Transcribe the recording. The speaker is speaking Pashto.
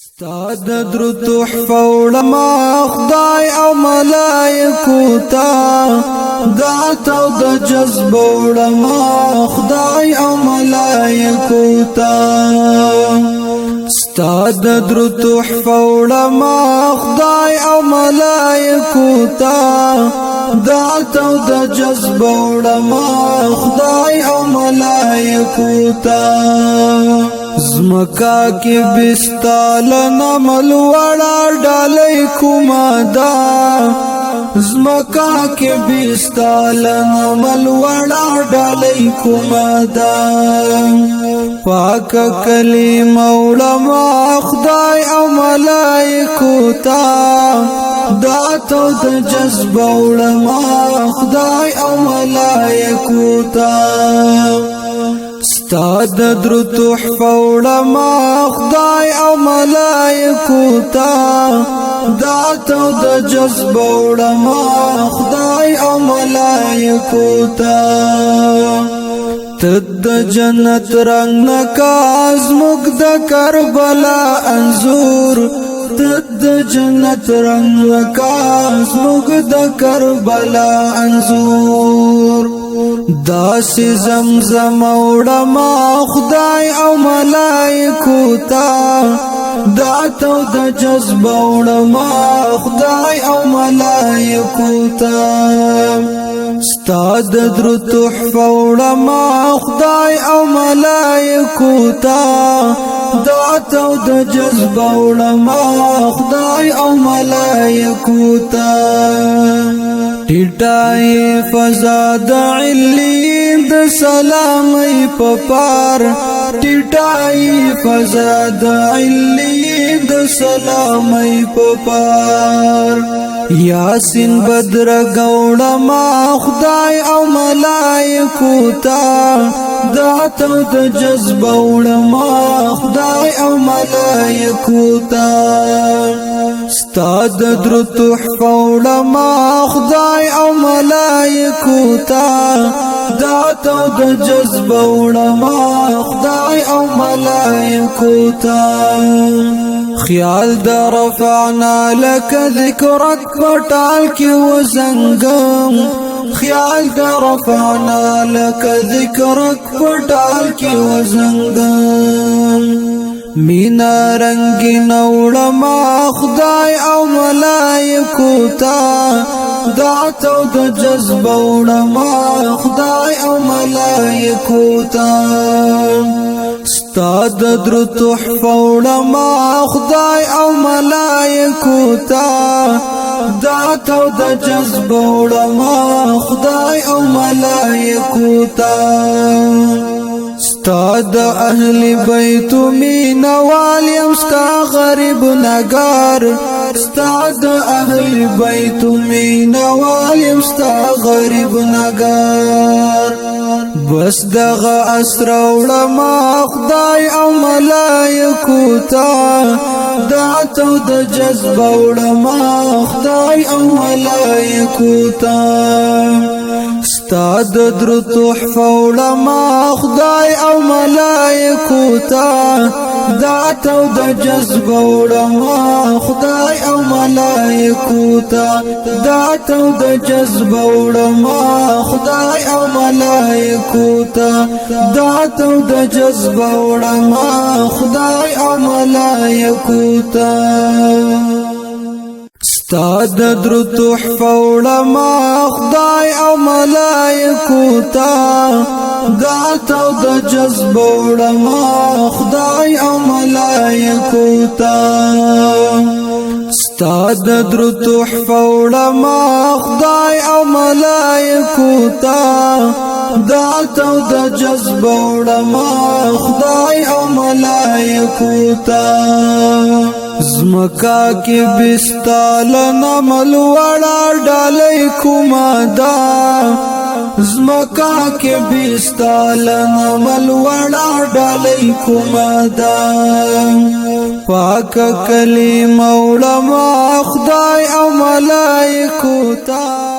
ستاد درو تحفه وړما خدای او ملائکو ته دعت او د جذب وړما خدای او ملائکو ته ستاد درو تحفه وړما خدای او ملائکو ته دعت او د جذب وړما خدای او ملائکو ته زمکا کی بستال نمل وڑا ڈالی کمادا زمکا کی بستال نمل وڑا ڈالی کمادا پاک کلیم علما خدای او ملائکو تا داتو د جذب علما خدای او ملائکو تا ستاد درو تحفه وړما خدای او ملائکو ته دعت او د جذب وړما خدای او ملائکو ته تد جنت رنگ نکاز مگد کربلا انزور تد جنت رنگ نکاز مگد کربلا انزور داس زمزم وړما خدای او ملائکو ته دعت او د جذب وړما خدای او ملائکو ته ستاد درو تحفه وړما خدای او ملائکو ته دعت او د جذب وړما خدای او ملائکو ته ټټای فضا د علین د سلامي پپار ټټای فضا د علین د سلامي پپار یاسین بدر گوړما خدای او ملائکو ته دعت او د جذب وړما خدای او ملائکو ته ستاد درو تحفه وړما خدای او ملائکو ته دعت او د جذب وړما خدای او ملائکو ته خیال در رفعنا لك ذکرک پټال کی وزنګم خیال در رفعنا لك ذکرک پټال کی وزنګم مینا رنگین وړما خدای او ملائکو ته دعت او د جذب وړما خدای او ملائکو ته ستاد درو تحفه وړما خدای او ملائکو ته دعت او د جذب وړما خدای او ملائکو ته ستاد اهل بیت مین والیم سکا غریب نگار ستاد اهل بیت مین والیم سکا غریب نگار بس دغه اسر وړما خدای او ملائکو ته دعت او د جذب وړما خدای او ملائکو ته ستاد درو تحفه وړما خدای او ملائکو ته دعت او د جذب وړما خدای او ملائکو ته دعت او د جذب وړما خدای او ملائکو ته دعت او د جذب وړما خدای او ملائکو ته ستاد درو تحفه وړما خدای او ملائکو ته دعت او د جذب وړما خدای او ملائکو ته ستاد درو تحفه وړما خدای او ملائکو ته دعت او د جذب وړما خدای او ملائکو ته زمکا کی بستال نمل وڑا ڈالی کمادا زمکا کی بستال نمل وڑا ڈالی کمادا پاک کلیم علما خدای او ملائکو تا